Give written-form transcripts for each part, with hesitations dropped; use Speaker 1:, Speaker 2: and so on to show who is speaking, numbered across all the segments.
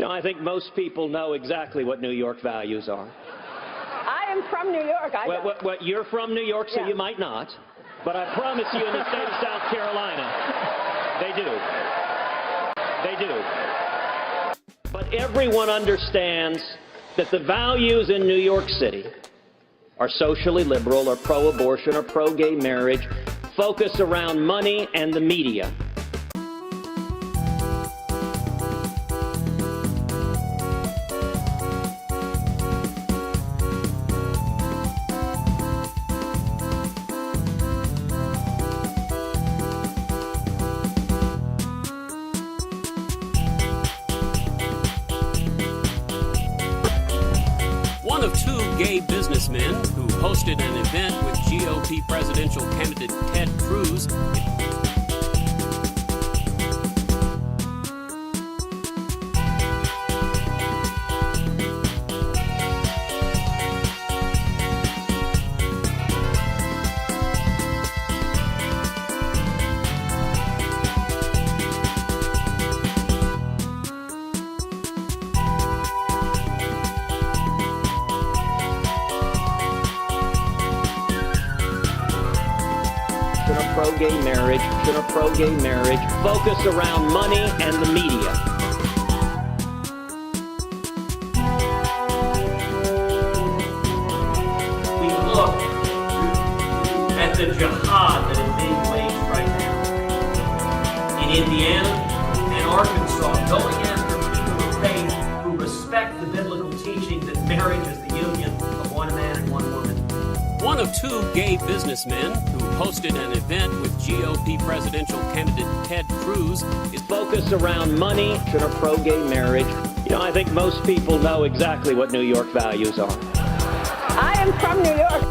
Speaker 1: know, I think most people know exactly what New York values are.
Speaker 2: I am from New York.
Speaker 1: Well, you're from New York, so
Speaker 2: Yeah.
Speaker 1: you might not. But I promise you in the state of South Carolina, they do. They do. But everyone understands that the values in New York City are socially liberal or pro-abortion or pro-gay marriage, focus around money and the media.
Speaker 3: One of two gay businessmen who hosted an event with GOP presidential candidate Ted Cruz
Speaker 1: pro-gay marriage, focus around money and the media.
Speaker 4: We look at the jihad that is being waged right now in Indiana and Arkansas, going after people of faith who respect the biblical teaching that marriage is the union of one man and one woman.
Speaker 3: One of two gay businessmen who hosted an event with GOP presidential candidate Ted Cruz
Speaker 1: is focused around money and a pro-gay marriage. You know, I think most people know exactly what New York values are.
Speaker 2: I am from New York.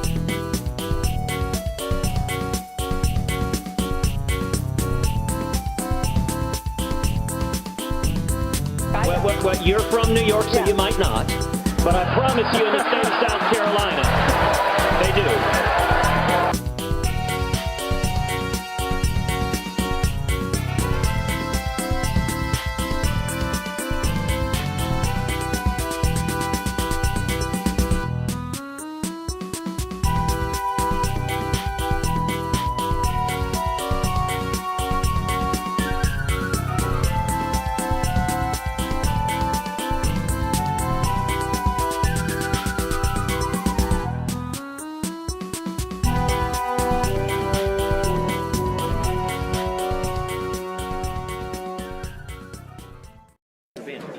Speaker 1: Well, you're from New York, so
Speaker 2: Yeah.
Speaker 1: you might not. But I promise you in the state of South Carolina, they do.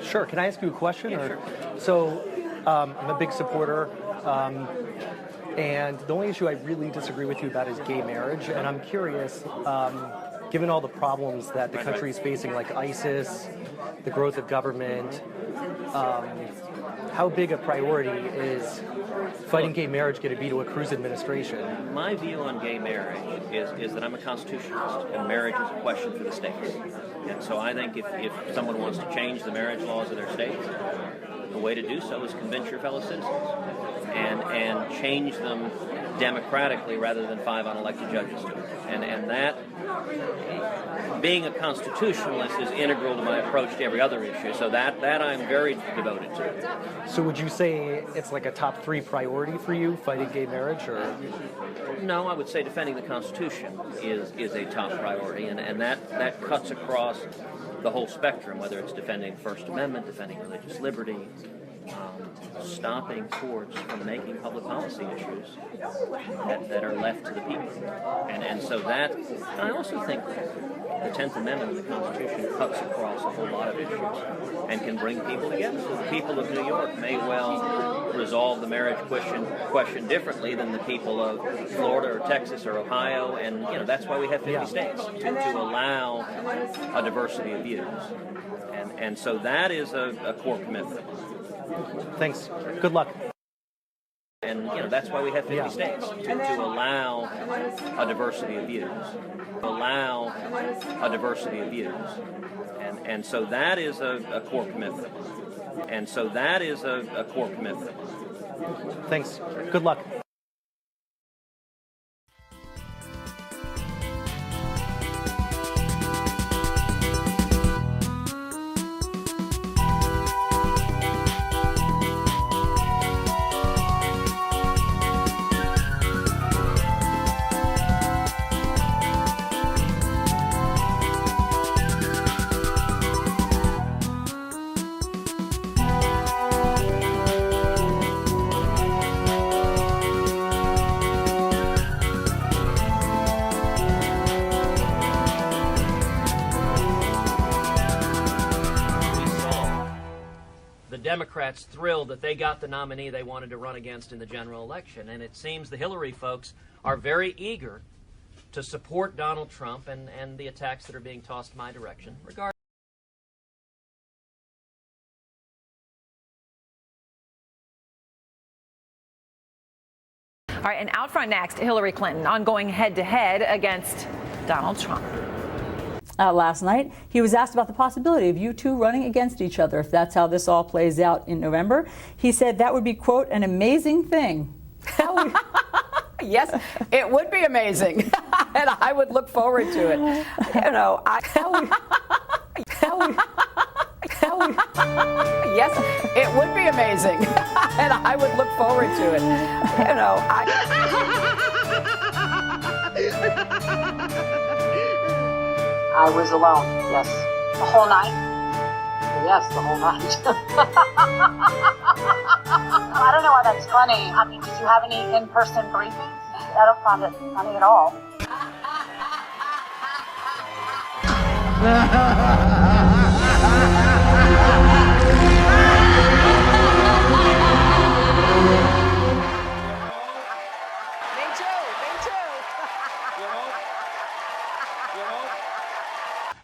Speaker 5: Sure. Can I ask you a question?
Speaker 4: Yeah,
Speaker 5: or?
Speaker 4: sure.
Speaker 5: So, I'm a big supporter, and the only issue I really disagree with you about is gay marriage. And I'm curious, given all the problems that the country is facing, like ISIS, the growth of government, how big a priority is fighting gay marriage going to be to a Cruz administration?
Speaker 6: My view on gay marriage is that I'm a constitutionalist, and marriage is a question for the states. And so I think if someone wants to change the marriage laws of their states, the way to do so is convince your fellow citizens and change them democratically rather than 5 unelected judges do it. And that, being a constitutionalist, is integral to my approach to every other issue. So that I'm very devoted to.
Speaker 5: So would you say it's like a top 3 priority for you, fighting gay marriage? Or
Speaker 6: No, I would say defending the Constitution is a top priority, and that cuts across the whole spectrum, whether it's defending the First Amendment, defending religious liberty, stopping courts from making public policy issues that are left to the people. And so that, and I also think the 10th Amendment of the Constitution cuts across a whole lot of issues and can bring people together. The people of New York may well resolve the marriage question differently than the people of Florida or Texas or Ohio, and that's why we have 50 states, to allow a diversity of views. And so that is a core commitment.
Speaker 5: Thanks. Good luck.
Speaker 6: And that's why we have 50 states, to allow a diversity of views. Allow a diversity of views. And so that is a core commitment. And so that is a core commitment.
Speaker 5: Thanks. Good luck.
Speaker 3: the Democrats thrilled that they got the nominee they wanted to run against in the general election. And it seems the Hillary folks are very eager to support Donald Trump and the attacks that are being tossed my direction regarding.
Speaker 7: All right, and out front next, Hillary Clinton on going head-to-head against Donald Trump.
Speaker 8: Last night, he was asked about the possibility of you two running against each other if that's how this all plays out in November. He said that would be, quote, an amazing thing.
Speaker 2: Yes, it would be amazing, and I would look forward to it. You know, yes, it would be amazing, and I would look forward to it. You know,
Speaker 9: I was alone, yes. The whole night? Yes, the whole night. I don't know why that's funny. I mean, did you have any in-person briefings? I don't find it funny at all.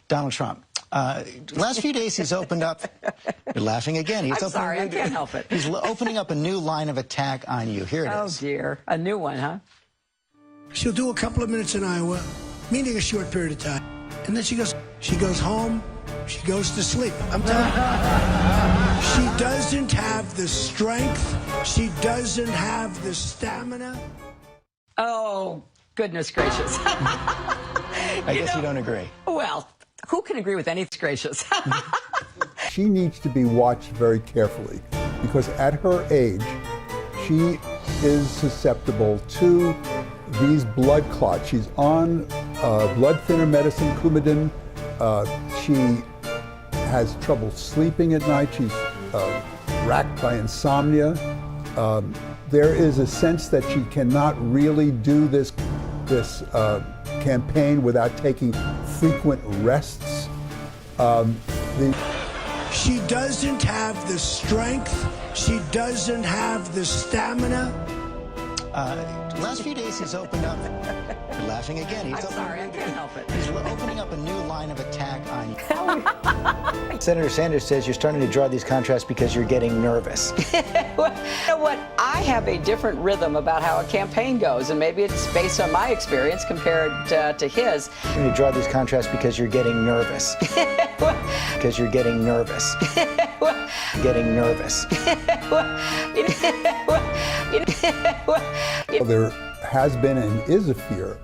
Speaker 10: Donald Trump. Last few days he's opened up. You're laughing again.
Speaker 2: I'm sorry, I can't help it.
Speaker 10: He's opening up a new line of attack on you. Here it is.
Speaker 2: Oh, dear. A new one, huh?
Speaker 11: She'll do a couple of minutes in Iowa, meaning a short period of time. And then she goes home, she goes to sleep. I'm telling you. She doesn't have the strength. She doesn't have the stamina.
Speaker 2: Oh, goodness gracious.
Speaker 10: I guess you don't agree.
Speaker 2: Well, who can agree with anything gracious?
Speaker 12: She needs to be watched very carefully because at her age, she is susceptible to these blood clots. She's on blood thinner medicine, Coumadin. She has trouble sleeping at night. She's racked by insomnia. There is a sense that she cannot really do this campaign without taking frequent rests.
Speaker 11: She doesn't have the strength. She doesn't have the stamina.
Speaker 10: Last few days he's opened up. You're laughing again. He's
Speaker 2: sorry, I can't help it.
Speaker 10: He's opening up a new line of attack on you.
Speaker 13: Senator Sanders says you're starting to draw these contrasts because you're getting nervous.
Speaker 2: You know what? I have a different rhythm about how a campaign goes, and maybe it's based on my experience compared to his.
Speaker 13: You're starting to draw these contrasts because you're getting nervous. Because you're getting nervous. Getting nervous.
Speaker 12: There has been and is a fear,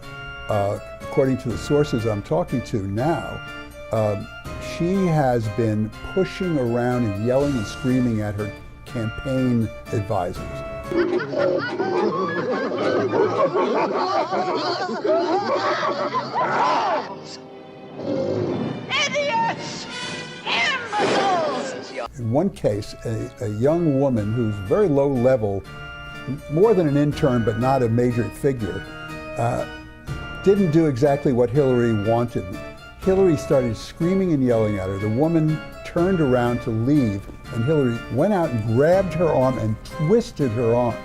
Speaker 12: according to the sources I'm talking to now. She has been pushing around and yelling and screaming at her campaign advisors.
Speaker 9: Idiots! Imbeciles!
Speaker 12: In one case, a young woman who's very low level, more than an intern but not a major figure, didn't do exactly what Hillary wanted. Hillary started screaming and yelling at her. The woman turned around to leave, and Hillary went out and grabbed her arm and twisted her arm.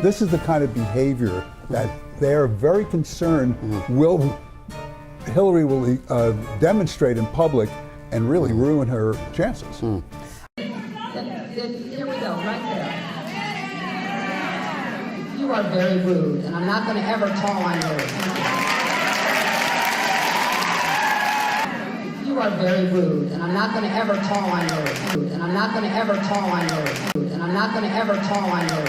Speaker 12: This is the kind of behavior that they are very concerned Hillary will demonstrate in public and really ruin her chances.
Speaker 9: Here we go, right there. You are very rude, and I'm not going to ever call on you. You are very rude, and I'm not going to ever call on you. And I'm not going to ever call on you. And I'm not going to ever call on you.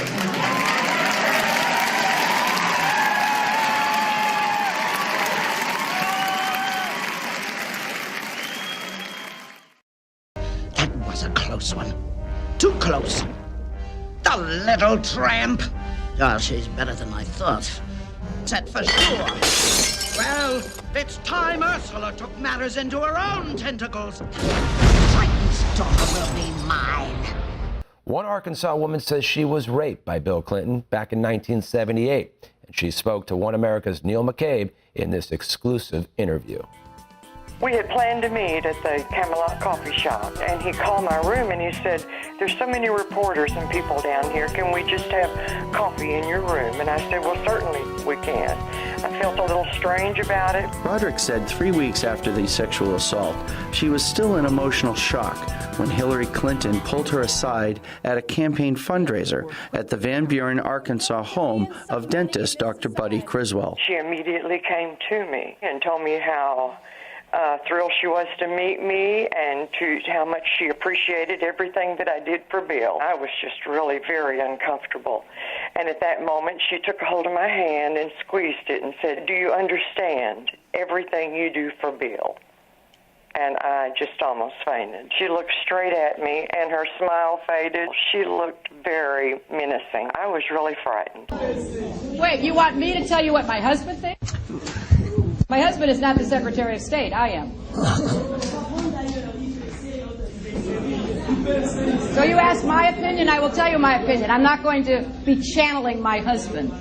Speaker 11: That was a close one. Too close. The little tramp. Oh, she's better than I thought. That's for sure. Well, it's time Ursula took matters into her own tentacles. Triton's daughter will be mine.
Speaker 14: One Arkansas woman says she was raped by Bill Clinton back in 1978, and she spoke to One America's Neil McCabe in this exclusive interview.
Speaker 15: We had planned to meet at the Camelot Coffee Shop, and he called my room and he said, there's so many reporters and people down here, can we just have coffee in your room? And I said, well, certainly we can. I felt a little strange about it.
Speaker 16: Roderick said 3 weeks after the sexual assault, she was still in emotional shock when Hillary Clinton pulled her aside at a campaign fundraiser at the Van Buren, Arkansas home of dentist Dr. Buddy Criswell.
Speaker 15: She immediately came to me and told me how thrilled she was to meet me and to how much she appreciated everything that I did for Bill. I was just really very uncomfortable. And at that moment, she took a hold of my hand and squeezed it and said, do you understand everything you do for Bill? And I just almost fainted. She looked straight at me and her smile faded. She looked very menacing. I was really frightened.
Speaker 9: Wait, you want me to tell you what my husband thinks? My husband is not the Secretary of State. I am. So you ask my opinion, I will tell you my opinion. I'm not going to be channeling my husband.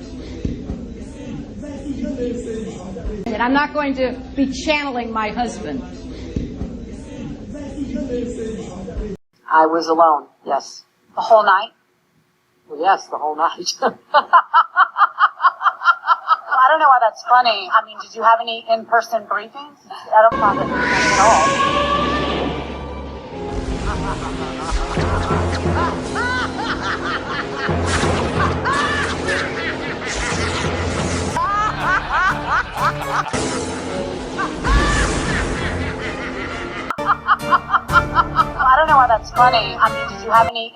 Speaker 9: And I'm not going to be channeling my husband. I was alone, yes. The whole night? Well, yes, the whole night.
Speaker 17: I don't know why that's funny. I mean, did you have any in-person briefings? I don't find it funny at all. I don't know why that's funny. I mean, did you have any...